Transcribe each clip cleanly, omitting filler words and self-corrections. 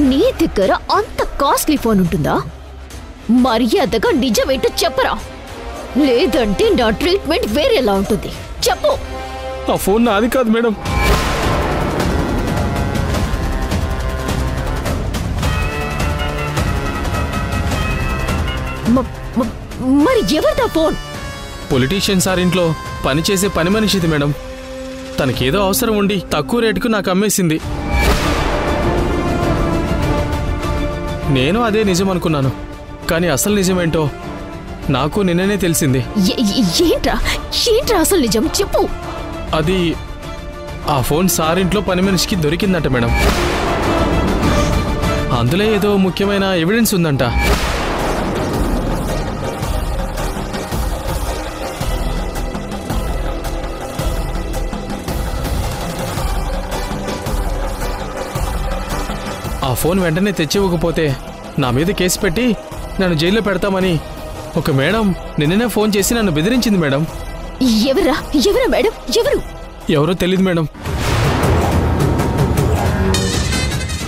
నీ దగ్గర అంత కాస్ట్లీ ఫోన్ ఉంటుందా? మర్యాదగా నిజమేంటో చెప్పరా, లేదంటే నా ట్రీట్మెంట్ వేరేలా ఉంటుంది. చెప్పు. ఆ ఫోన్ నాది కాదు మేడం. మరి ఎవరిదా ఫోన్? పొలిటీషియన్ సార్ ఇంట్లో పనిచేసే పని మనిషిది మేడం. తనకేదో అవసరం ఉండి తక్కువ రేటుకు నాకు అమ్మేసింది. నేను అదే నిజం అనుకున్నాను, కానీ అసలు నిజమేంటో నాకు నిన్ననే తెలిసింది. ఏంట్రా అసలు నిజం చెప్పు. అది ఆ ఫోన్ సార్ ఇంట్లో పని మనిషికి దొరికిందంట మేడం. అందులో ఏదో ముఖ్యమైన ఎవిడెన్స్ ఉందంట. ఆ ఫోన్ వెంటనే తెచ్చివ్వకపోతే నా మీద కేసు పెట్టి నన్ను జైల్లో పెడతామని ఒక మేడం నిన్ననే ఫోన్ చేసి నన్ను బెదిరించింది మేడం. ఎవరా మేడం? ఎవరో తెలీదు మేడం.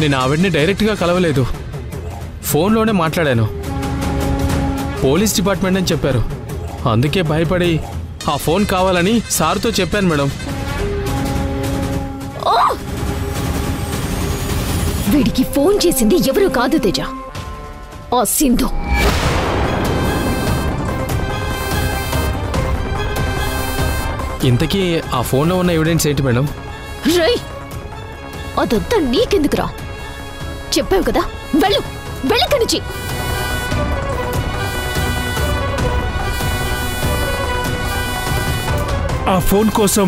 నేను ఆవిడ్ని డైరెక్ట్గా కలవలేదు, ఫోన్లోనే మాట్లాడాను. పోలీస్ డిపార్ట్మెంట్ అని చెప్పారు. అందుకే భయపడి ఆ ఫోన్ కావాలని సార్తో చెప్పాను మేడం. వీడికి ఫోన్ చేసింది ఎవరు కాదు తేజ, ఆ సింధు. ఇంతకీ ఆ ఫోన్లో ఉన్న ఎవిడెన్స్ ఏంటి మేడం? రై, అదంతా నీకెందుకురా? చెప్పావు కదా, వెళ్ళకనిచి. ఆ ఫోన్ కోసం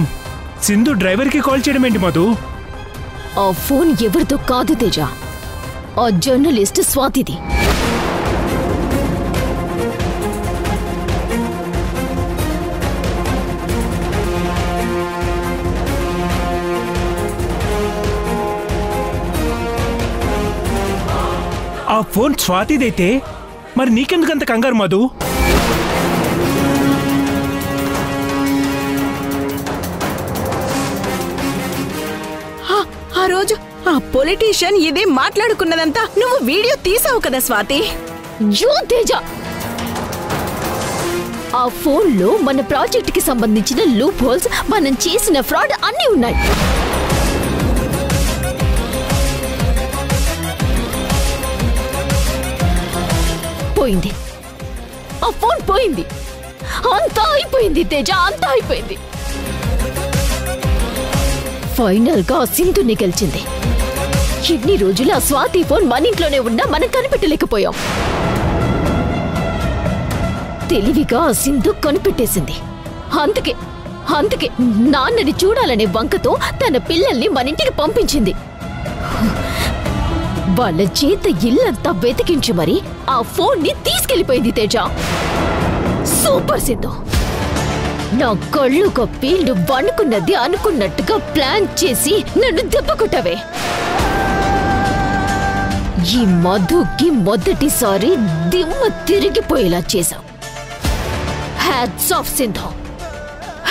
సింధు డ్రైవర్కి కాల్ చేయడం ఏంటి మధు? ఆ ఫోన్ ఎవరితో కాదు తేజ, ఆ జర్నలిస్ట్ స్వాతిది. ఆ ఫోన్ స్వాతిదైతే మరి నీకెందుకంత కంగారు మధు? ఆ రోజు ఆ పొలిటీషియన్ ఇదే మాట్లాడుకున్నదంతా నువ్వు వీడియో తీసావు కదా స్వాతి. తేజ, ఆ ఫోన్లో మన ప్రాజెక్ట్ కి సంబంధించిన లూప్ హోల్స్, మనం చేసిన ఫ్రాడ్ అన్నీ ఉన్నాయి. పోయింది, ఆ ఫోన్ పోయింది. అంతా అయిపోయింది తేజ, అంతా అయిపోయింది. ఫైనల్ గా సింధుని గెలిచింది. ఇన్ని రోజులు ఆ స్వాతి ఫోన్ మన ఇంట్లోనే ఉన్నా మనం కనిపెట్టలేకపోయాం. తెలివిగా ఆ సింధు కనిపెట్టేసింది. అందుకే నాన్నని చూడాలనే వంకతో తన పిల్లల్ని మన ఇంటికి పంపించింది. వాళ్ళ చేత ఇల్లంతా వెతికించి మరి ఆ ఫోన్ ని తీసుకెళ్లిపోయింది తేజ. సూపర్ సింధు, నా కళ్ళు కప్పి నువ్వు అనుకున్నది అనుకున్నట్టుగా ప్లాన్ చేసి నన్ను దెబ్బ కొట్టవే. ఈ మధుకి మొదటిసారి దిమ్మ తిరిగిపోయేలా చేశావు. Hats off Sindhu,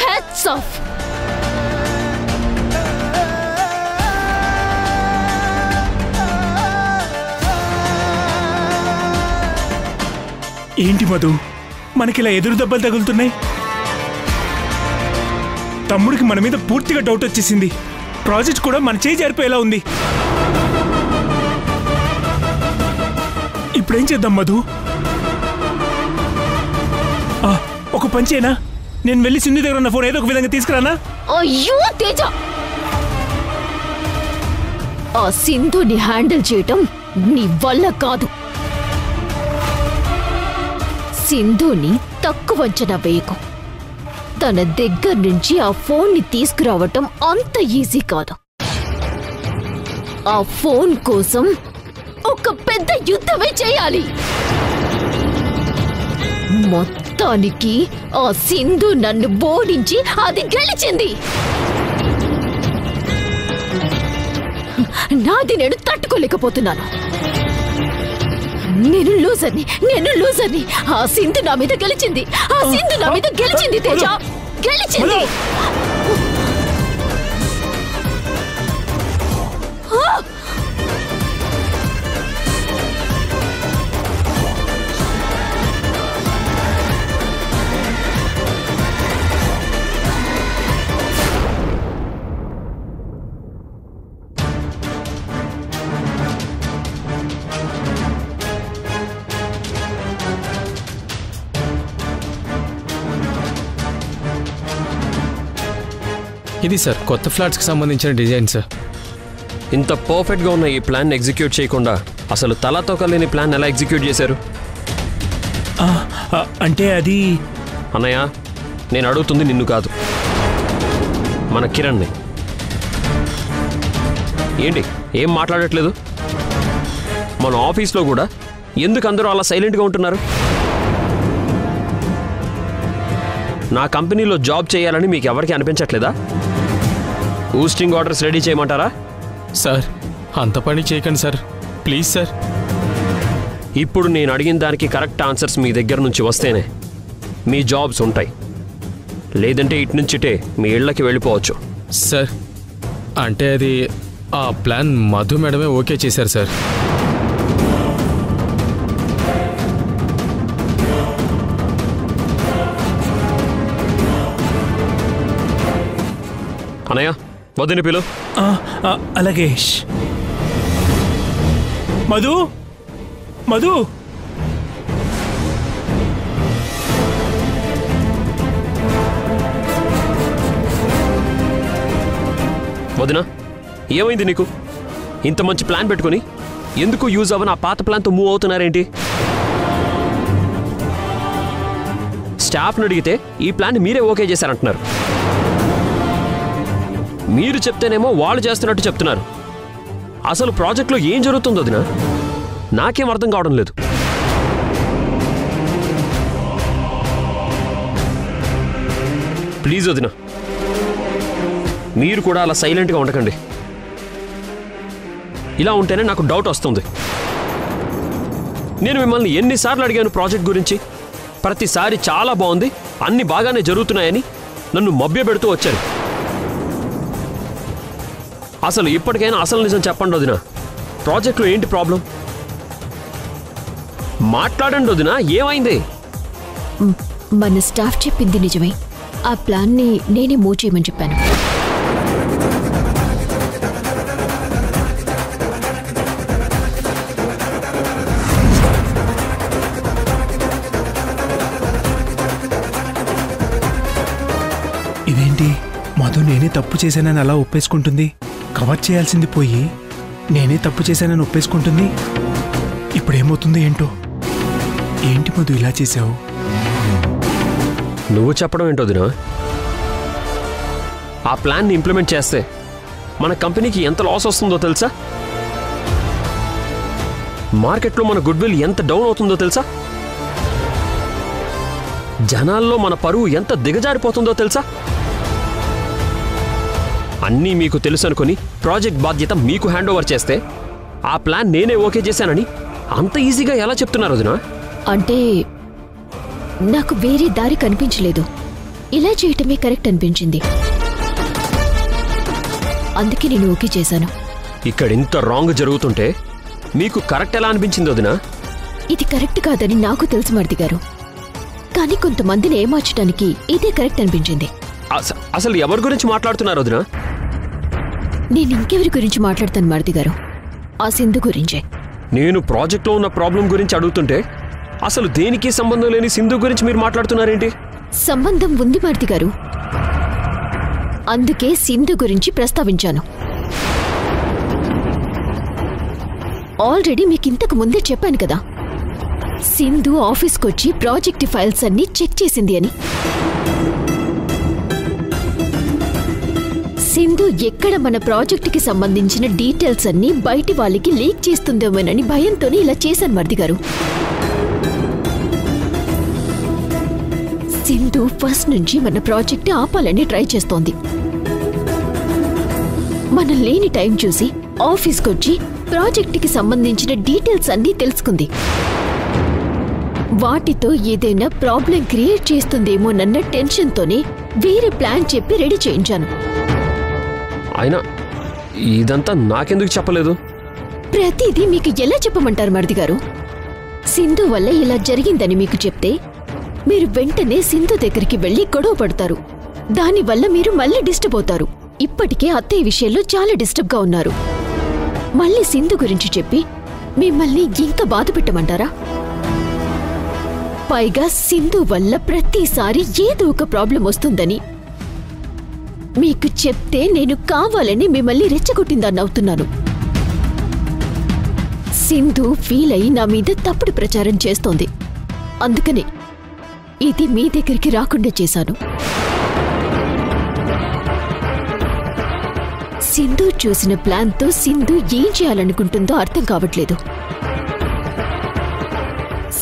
hats off. ఏంటి మధు, మనకిలా ఎదురు దెబ్బలు తగులుతున్నాయి? తమ్ముడికి మన మీద పూర్తిగా డౌట్ వచ్చేసింది. ప్రాజెక్ట్ కూడా మన చేయి జారిపోయేలా ఉంది. ఇప్పుడేం చేద్దాం మధు? ఒక పంచేనా, నేను వెళ్ళి సింధు దగ్గర ఉన్న ఫోన్ ఏదో ఒక విధంగా తీసుకురానా? అయ్యో తేజ, ఆ సింధుని హ్యాండిల్ చేయటం నీ వల్ల కాదు. సింధుని తక్కువ అంచనా వేయకు. తన దగ్గర నుంచి ఆ ఫోన్ ని తీసుకురావటం అంత ఈజీ కాదు. ఆ ఫోన్ కోసం ఒక పెద్ద యుద్ధమే చేయాలి. మొత్తానికి ఆ సింధు నన్ను ఓడించి అది గెలిచింది. నాది నేను తట్టుకోలేకపోతున్నాను. నేను లూజర్ని. ఆ సింధు నా మీద గెలిచింది. తేజ, గెలిచింది. ఇది సార్ కొత్త ఫ్లాట్స్కి సంబంధించిన డిజైన్ సార్. ఇంత పర్ఫెక్ట్గా ఉన్న ఈ ప్లాన్ ఎగ్జిక్యూట్ చేయకుండా అసలు తలతో కలిని ప్లాన్ ఎలా ఎగ్జిక్యూట్ చేశారు? అంటే అది అన్నయ్య, నేను అడుగుతుంది నిన్ను కాదు, మన కిరణ్ని. ఏంటి ఏం మాట్లాడట్లేదు? మన ఆఫీస్లో కూడా ఎందుకు అందరూ అలా సైలెంట్గా ఉంటున్నారు? నా కంపెనీలో జాబ్ చేయాలని మీకు ఎవరికి అనిపించట్లేదా? పోస్టింగ్ ఆర్డర్స్ రెడీ చేయమంటారా? సార్ అంత పని చేయకండి సార్, ప్లీజ్ సార్. ఇప్పుడు నేను అడిగిన దానికి కరెక్ట్ ఆన్సర్స్ మీ దగ్గర నుంచి వస్తేనే మీ జాబ్స్ ఉంటాయి, లేదంటే ఇటు నుంచిటే మీ ఇళ్ళకి వెళ్ళిపోవచ్చు. సార్ అంటే అది ఆ ప్లాన్ మధు మేడమే ఓకే చేశారు సార్. అనయ్య, వదిన పిలు. అలాగే. మధు మధు వదినా, ఏమైంది నీకు? ఇంత మంచి ప్లాన్ పెట్టుకుని ఎందుకు యూజ్ అవ్వని ఆ పాత ప్లాన్తో మూవ్ అవుతున్నారేంటి? స్టాఫ్ని అడిగితే ఈ ప్లాన్ మీరే ఓకే చేశారంటున్నారు. మీరు చెప్తేనేమో వాళ్ళు చేస్తున్నట్టు చెప్తున్నారు. అసలు ప్రాజెక్ట్లో ఏం జరుగుతుందో వదినా నాకేం అర్థం కావడం లేదు. ప్లీజ్ వదినా, మీరు కూడా అలా సైలెంట్గా ఉండకండి. ఇలా ఉంటేనే నాకు డౌట్ వస్తుంది. నేను మిమ్మల్ని ఎన్నిసార్లు అడిగాను ప్రాజెక్ట్ గురించి, ప్రతిసారి చాలా బాగుంది, అన్ని బాగానే జరుగుతున్నాయని నన్ను మభ్యపెడుతూ వచ్చారు. అసలు ఇప్పటికైనా అసలు నిజం చెప్పండి వదినా, ప్రాజెక్ట్లో ఏంటి ప్రాబ్లం? మాట్లాడండి వదినా, ఏమైంది? మన స్టాఫ్ చెప్పింది నిజమే. ఆ ప్లాన్ని నేనే మూవ్ చేయమని చెప్పాను. ఇదేంటి, మధు నేనే తప్పు చేశానని అలా ఒప్పేసుకుంటుంది. కవర్ చేయాల్సింది పోయి నేనే తప్పు చేశానని ఒప్పేసుకుంటుంది. ఇప్పుడేమవుతుందో ఏంటో. ఏంటి మధు ఇలా చేసావు? నువ్వు చెప్పడం ఏంటో వదినా? ఆ ప్లాన్ని ఇంప్లిమెంట్ చేస్తే మన కంపెనీకి ఎంత లాస్ వస్తుందో తెలుసా? మార్కెట్లో మన గుడ్ విల్ ఎంత డౌన్ అవుతుందో తెలుసా? జనాల్లో మన పరువు ఎంత దిగజారిపోతుందో తెలుసా? అన్నీ మీకు తెలుసు అనుకుని ప్రాజెక్ట్ బాధ్యత మీకు హ్యాండ్ ఓవర్ చేస్తే ఆ ప్లాన్ నేనే ఓకే చేశానని అంత ఈజీగా ఎలా చెప్తున్నారు వదినా? అంటే నాకు వేరే దారి కనిపించలేదు. ఇలా చేయటమే కరెక్ట్ అనిపించింది, అందుకే నేను ఓకే చేశాను. ఇక్కడ ఇంత రాంగ్ జరుగుతుంటే మీకు కరెక్ట్ ఎలా అనిపించింది వదినా? ఇది కరెక్ట్ కాదని నాకు తెలుసు మరిది గారు, కానీ కొంతమందిని ఏమార్చడానికి ఇదే కరెక్ట్ అనిపించింది. అసలు ఎవరి గురించి మాట్లాడుతున్నారు వదినా? నేను ఇంకెవరి గురించి మాట్లాడతాను మరిది గారు, ఆ సింధు గురించే. నేను ప్రాజెక్ట్లో ఉన్న ప్రాబ్లం గురించి అడుగుతుంటే అసలు దేనికి సంబంధం లేని సింధు గురించి మీరు మాట్లాడుతున్నారేంటి? సంబంధం ఉంది మరిది గారు, అందుకే సింధు గురించి ప్రస్తావించాను. ఆల్రెడీ మీకు ఇంతకు ముందే చెప్పాను కదా, సింధు ఆఫీస్కొచ్చి ప్రాజెక్ట్ ఫైల్స్ అన్ని చెక్ చేసింది అని. సింధు ఎక్కడ మన ప్రాజెక్టుకి సంబంధించిన డీటెయిల్స్ అన్ని బయటి వాళ్ళకి లీక్ చేస్తుందేమోనని భయంతోనే ఇలా చేశాను మరిది గారు. సింధు ఫస్ట్ నుంచి మన ప్రాజెక్ట్ ఆపాలని ట్రై చేస్తోంది. మనం లేని టైం చూసి ఆఫీస్కొచ్చి ప్రాజెక్టుకి సంబంధించిన డీటెయిల్స్ అన్నీ తెలుసుకుంది. వాటితో ఏదైనా ప్రాబ్లం క్రియేట్ చేస్తుందేమోనన్న టెన్షన్తోనే వేరే ప్లాన్ చెప్పి రెడీ చేయించాను. అయినా ఇదంతా నాకెందుకు చెప్పలేదు? ప్రతిదీ మీకు ఎలా చెప్పమంటారు మరిది గారు? సింధు వల్ల ఇలా జరిగిందని మీకు చెప్తే మీరు వెంటనే సింధు దగ్గరికి వెళ్లి గొడవ పడతారు. దానివల్ల మీరు మళ్ళీ డిస్టర్బ్ అవుతారు. ఇప్పటికే అత్తయ్య విషయంలో చాలా డిస్టర్బ్గా ఉన్నారు. మళ్ళీ సింధు గురించి చెప్పి మిమ్మల్ని ఇంకా బాధ పెట్టమంటారా? పైగా సింధు వల్ల ప్రతిసారి ఏదో ఒక ప్రాబ్లం వస్తుందని మీకు చెప్తే నేను కావాలని మిమ్మల్ని రెచ్చగొట్టిందని అవుతున్నాను. సింధు ఫీల్ అయి నా మీద తప్పుడు ప్రచారం చేస్తోంది. అందుకనే ఇది మీ దగ్గరికి రాకుండా చేశాను. సింధు చూసిన ప్లాన్తో సింధు ఏం చేయాలనుకుంటుందో అర్థం కావట్లేదు.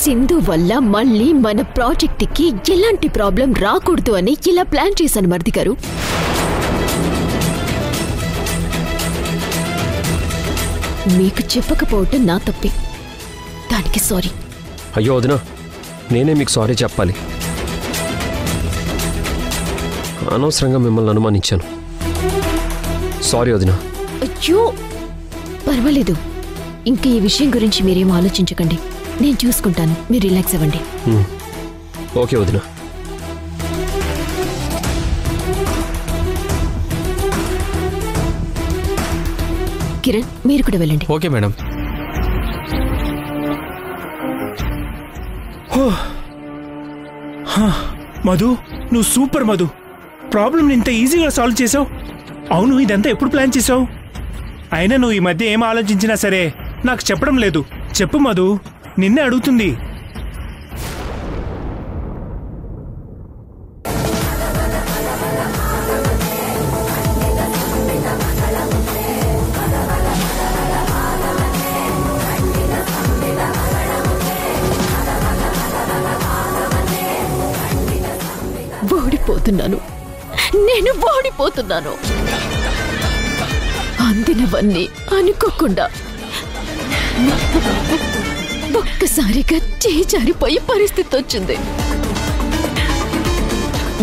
సింధు వల్ల మళ్ళీ మన ప్రాజెక్ట్కి ఎలాంటి ప్రాబ్లం రాకూడదు అని ఇలా ప్లాన్ చేశాను మరిది గారు. మీకు చెప్పకపోవటం నా తప్పే. దానికి సారీ. అయ్యో వదినా, నేనే మీకు సారీ చెప్పాలి. అనవసరంగా మిమ్మల్ని అనుమానించాను. సారీ వదినా. అయ్యో పర్వాలేదు. ఇంకా ఈ విషయం గురించి మీరేం ఆలోచించకండి. నేను చూసుకుంటాను. మీరు రిలాక్స్ అవ్వండి. ఓకే వదినా. కిరణ్, మీరు కూడా వెళ్ళండి. Okay madam. మధు, నువ్వు సూపర్ మధు. ప్రాబ్లం ఇంత ఈజీగా సాల్వ్ చేసావు. అవును, ఇదంతా ఎప్పుడు ప్లాన్ చేసావు? అయినా నువ్వు ఈ మధ్య ఏం ఆలోచించినా సరే నాకు చెప్పడం లేదు. చెప్పు మధు, నిన్నే అడుగుతుంది. ఓడిపోతున్నాను. నేను ఓడిపోతున్నాను. అందినవన్నీ అనుకోకుండా ఒక్కసారిగా చేజారిపోయే పరిస్థితి వచ్చింది.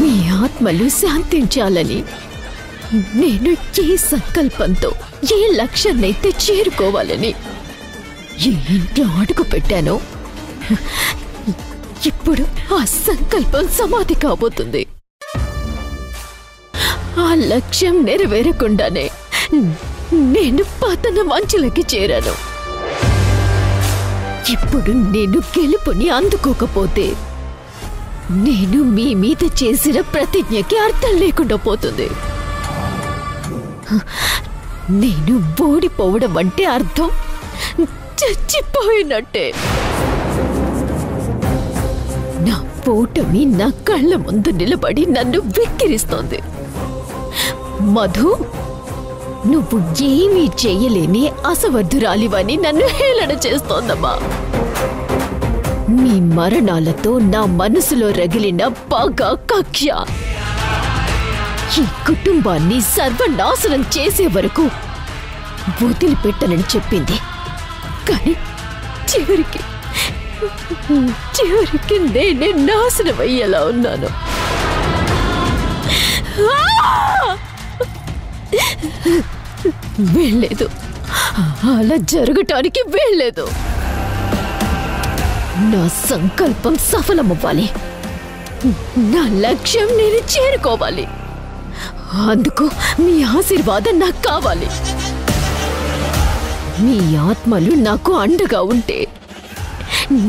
మీ ఆత్మలు శాంతించాలని నేను ఏ సంకల్పంతో ఏ లక్ష్యాన్నైతే చేరుకోవాలని ఏ ఇంట్లో అడుగు పెట్టానో ఇప్పుడు ఆ సంకల్పం సమాధి కాబోతుంది. ఆ లక్ష్యం నెరవేరకుండానే నేను పతన మంచులకి చేరాను. ఇప్పుడు నేను గెలుపుని అందుకోకపోతే నేను మీ మీద చేసిన ప్రతిజ్ఞకి అర్థం లేకుండా పోతుంది. నేను ఓడిపోవడం అంటే అర్థం చచ్చిపోయినట్టే. నా ఓటమి నా కళ్ళ ముందు నిలబడి నన్ను వెక్కిరిస్తోంది. మధు, నువ్వు ఏమీ చెయ్యలేని అసమర్థురాలివని నన్ను హేళన చేస్తోందమ్మా. మీ మరణాలతో నా మనసులో రగిలిన పగ, కక్ష ఈ కుటుంబాన్ని సర్వనాశనం చేసే వరకు వదిలిపెట్టనని చెప్పింది. కానీ చివరికి నేనే నాశనమయ్యేలా ఉన్నాను. వీల్లేదు, అలా జరగటానికి వీల్లేదు. నా సంకల్పం సఫలమవ్వాలి. నా లక్ష్యం నేను చేరుకోవాలి. అందుకు మీ ఆశీర్వాదం నాకు కావాలి. మీ ఆత్మలు నాకు అండగా ఉంటే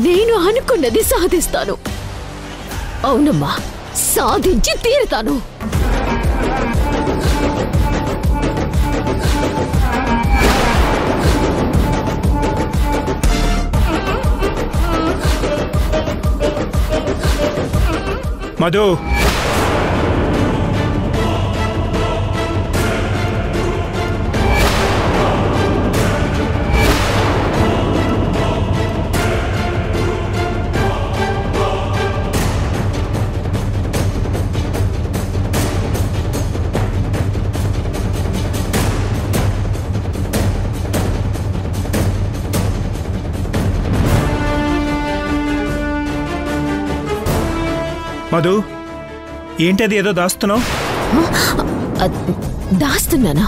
నేను అనుకున్నది సాధిస్తాను. అవునమ్మా, సాధించి తీరుతాను. మధు, మధు, ఏంటది ఏదో దాస్తున్నావు? దాస్తున్నానా?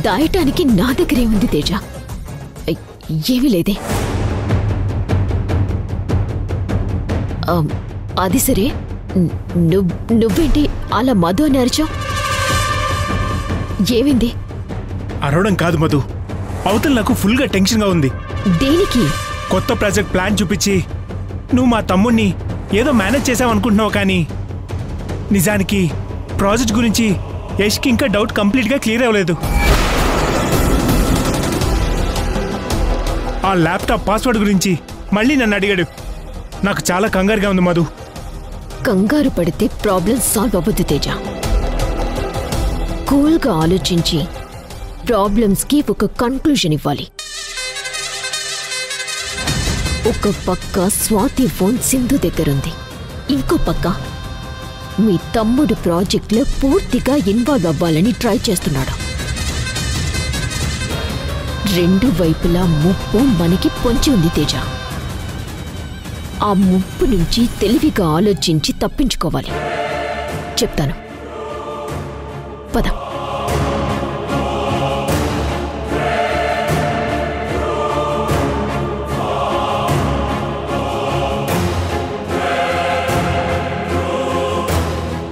దాయటానికి నా దగ్గరే ఉంది తేజ. ఏమీ లేదే. అది సరే, నువ్వేంటి అలా మధు అని అరిచావు? ఏమింది? అరవడం కాదు మధు, అవతల నాకు ఫుల్గా టెన్షన్గా ఉంది. దేనికి? కొత్త ప్రాజెక్ట్ ప్లాన్ చూపించి నువ్వు మా తమ్ముణ్ణి ఏదో మేనేజ్ చేసావనుకుంటున్నావు, కానీ నిజానికి ప్రాజెక్ట్ గురించి యష్కి ఇంకా డౌట్ కంప్లీట్గా క్లియర్ అవ్వలేదు. ఆ ల్యాప్టాప్ పాస్వర్డ్ గురించి మళ్ళీ నన్ను అడిగాడు. నాకు చాలా కంగారుగా ఉంది మధు. కంగారు పడితే ప్రాబ్లం సాల్వ్ అవ్వదు తేజ. కూల్గా ఆలోచించి ప్రాబ్లమ్స్కి ఒక కన్క్లూజన్ ఇవ్వాలి. ఒక పక్క స్వాతి ఫోన్ సింధు దగ్గరుంది, ఇంకో పక్క మీ తమ్ముడు ప్రాజెక్ట్లో పూర్తిగా ఇన్వాల్వ్ అవ్వాలని ట్రై చేస్తున్నాడు. రెండు వైపులా ముప్పు మనకి పొంచి ఉంది తేజ. ఆ ముప్పు నుంచి తెలివిగా ఆలోచించి తప్పించుకోవాలి. చెప్తాను, పద.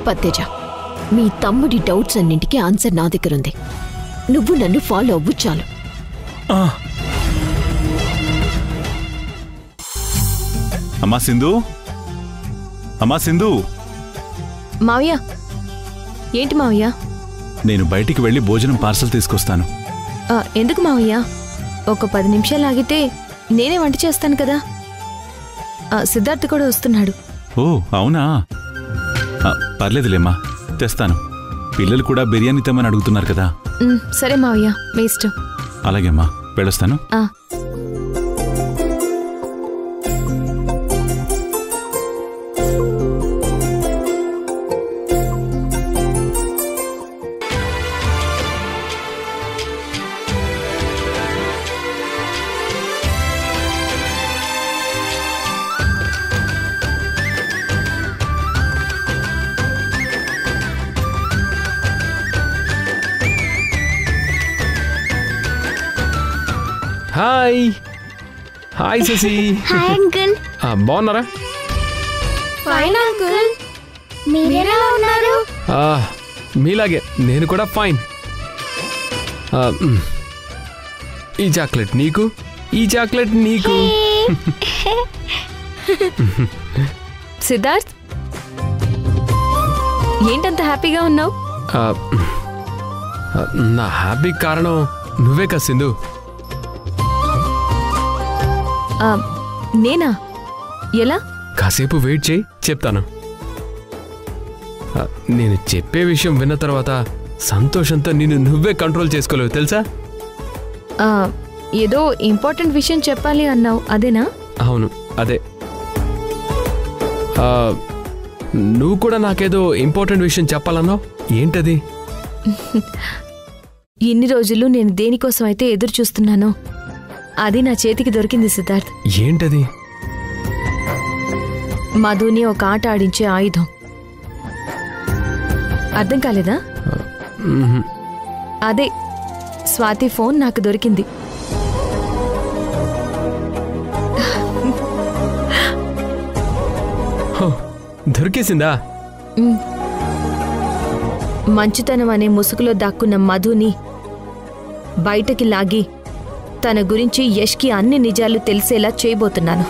పత్తేజ, మీ తమ్ముడి డౌట్స్ అన్నింటికీ ఆన్సర్ నా దగ్గరుంది. నువ్వు నన్ను ఫాలో అవ్వు చాలు. అమ్మా సింధు, అమ్మా సింధు. మావయ్య, ఏంటి మావయ్య? నేను బయటికి వెళ్ళి భోజనం పార్సల్ తీసుకొస్తాను. ఎందుకు మావయ్య? ఒక 10 నిమిషాలు ఆగితే నేనే వంట చేస్తాను కదా. సిద్ధార్థ్ కూడా వస్తున్నాడు. ఓ అవునా? పర్లేదులేమ్మా, తెస్తాను. పిల్లలు కూడా బిర్యానీ తెమ్మని అడుగుతున్నారు కదా. సరే మావయ్య, మీ ఇష్టం. అలాగేమ్మా, వెళ్ళొస్తాను. Hi hi Shashi. Hi uncle. బాగున్నారా? Fine uncle. మీరెలా ఉన్నారు? మీలాగే నేను కూడా ఫైన్. ఈ చాక్లెట్ నీకు, ఈ చాక్లెట్ నీకు. సిద్ధార్థ్, ఏంటంత హ్యాపీగా ఉన్నావు? నా హ్యాపీ కారణం నువ్వే కదా సింధు. నేనా? ఎలా? కాసేపు వెయిట్ చేయి, చెప్తాను. నేను చెప్పే విషయం విన్న తర్వాత సంతోషంతో నిన్ను నువ్వే కంట్రోల్ చేసుకోలేవు తెలుసా? ఏదో ఇంపార్టెంట్ విషయం చెప్పాలి అన్నావు, అదేనా? అవును, అదే. నువ్వు కూడా నాకేదో ఇంపార్టెంట్ విషయం చెప్పాలన్నావు, ఏంటది? ఇన్ని రోజులు నేను దేనికోసం అయితే ఎదురు చూస్తున్నానో అది నా చేతికి దొరికింది సిద్ధార్థ్. ఏంటది? మధుని ఒక ఆట ఆడించే ఆయుధం. అర్థం కాలేదా? అదే స్వాతి ఫోన్ నాకు దొరికింది. దొరికేసిందా? మంచుతనం అనే ముసుగులో దాక్కున్న మధుని బయటకి లాగి తన గురించి యష్కి అన్ని నిజాలు తెలిసేలా చేయబోతున్నాను.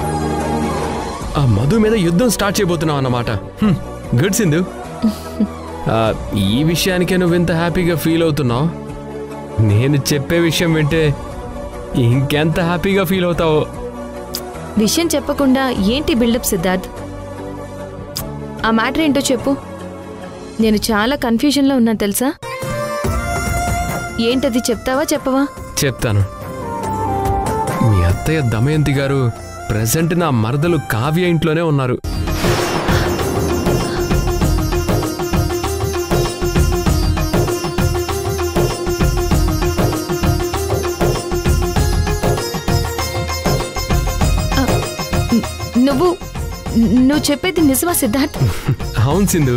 ఆ మధు మీద యుద్ధం స్టార్ట్ చేయబోతున్నావు అన్నమాట. గుడ్ సింధు. ఈ విషయానికే నువ్వు ఇంత హ్యాపీగా ఫీల్ అవుతున్నావు. నేను చెప్పే విషయం వింటే ఇంకెంత హ్యాపీగా ఫీల్ అవుతావో. విషయం చెప్పకుండా ఏంటి బిల్డప్ సిద్ధార్థ్? ఆ మ్యాటర్ ఏంటో చెప్పు. నేను చాలా కన్ఫ్యూజన్లో ఉన్నాను తెలుసా. ఏంటది, చెప్తావా చెప్పవా? చెప్తాను. మీ అత్తయ్య దమయంతి గారు ప్రెసెంట్ నా మరదలు కావ్య ఇంట్లోనే ఉన్నారు. నువ్వు చెప్పేది నిజమా సిద్ధార్థ్? అవును సింధు.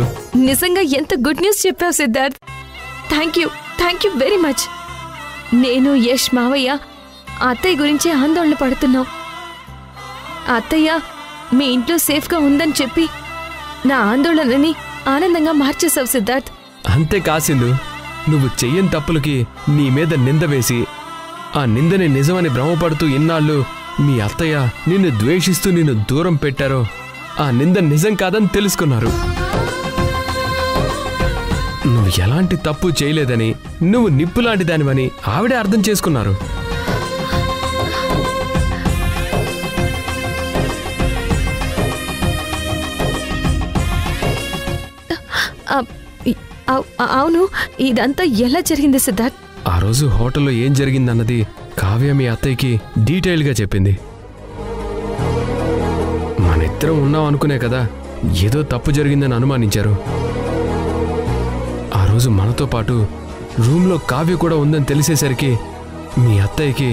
నిజంగా ఎంత గుడ్ న్యూస్ చెప్పావు Siddharth. Thank you very much. నేను యష్ మావయ్య అత్తయ్య గురించి ఆందోళన పడుతున్నావు. అత్తయ్య మీ ఇంట్లో సేఫ్గా ఉందని చెప్పి నా ఆందోళనని ఆనందంగా మార్చేశావు సిద్ధార్థ్. అంతే కాసిందు, నువ్వు చెయ్యని తప్పులకి నీ మీద నింద వేసి ఆ నిందని నిజమని భ్రమపడుతూ ఇన్నాళ్ళు మీ అత్తయ్య నిన్ను ద్వేషిస్తూ నిన్ను దూరం పెట్టారో ఆ నింద నిజం కాదని తెలుసుకున్నారు. నువ్వు ఎలాంటి తప్పు చేయలేదని, నువ్వు నిప్పు లాంటి దానివని ఆవిడే అర్థం చేసుకున్నారు. అవును, ఇదంతా ఎలా జరిగింది సిద్ధార్థ్? ఆ రోజు హోటల్లో ఏం జరిగిందన్నది కావ్య మీ అత్తయ్యకి డీటెయిల్గా చెప్పింది. మనిద్దరం ఉన్నాం అనుకునే కదా ఏదో తప్పు జరిగిందని అనుమానించారు. ఆ రోజు మనతో పాటు రూమ్లో కావ్య కూడా ఉందని తెలిసేసరికి మీ అత్తయ్యకి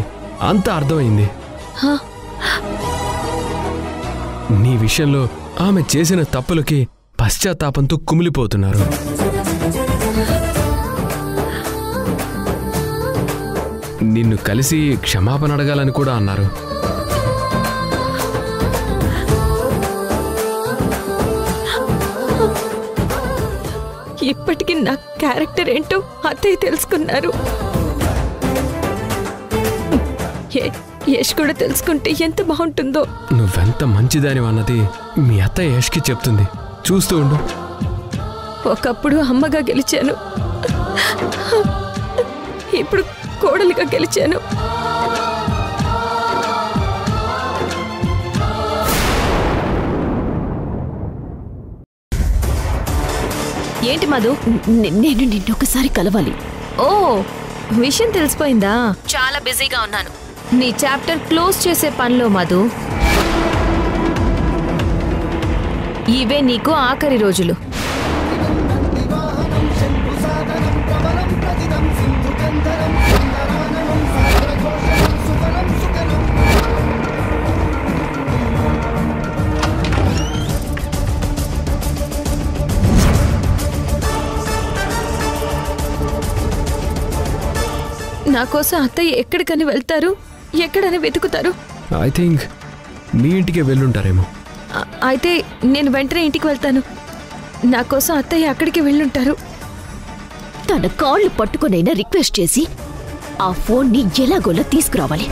అంతా అర్థమైంది. నీ విషయంలో ఆమె చేసిన తప్పులకి పశ్చాత్తాపంతో కుమిలిపోతున్నారు. నిన్ను కలిసి క్షమాపణ అడగాలని కూడా అన్నారు. ఇప్పటికీ నా క్యారెక్టర్ ఏంటో అత్తయ్య తెలుసుకున్నారు. యష్ కూడా తెలుసుకుంటే ఎంత బాగుంటుందో. నువ్వెంత మంచిదాని అన్నది మీ అత్తయ్య యష్కి చెప్తుంది. చూస్తూ ఉండు. ఒకప్పుడు అమ్మగా గెలిచాను, ఇప్పుడు కోడలిగా గెలిచాను. ఏంటి మధు? నేను నిన్నొకసారి కలవాలి. ఓ, విషయం తెలిసిపోయిందా? చాలా బిజీగా ఉన్నాను. నీ చాప్టర్ క్లోజ్ చేసే పనిలో మధు. ఇవే నీకు ఆఖరి రోజులు. నా కోసం అత్తయ్య ఎక్కడికని వెళ్తారు, ఎక్కడని వెతుకుతారు? ఐ థింక్ మీ ఇంటికే వెళ్ళుంటారేమో. అయితే నేను వెంటనే ఇంటికి వెళ్తాను. నా కోసం అత్తయ్య అక్కడికి వెళ్ళుంటారు. తన కాళ్ళు పట్టుకునైనా రిక్వెస్ట్ చేసి ఆ ఫోన్ని ఎలాగోలా తీసుకురావాలి.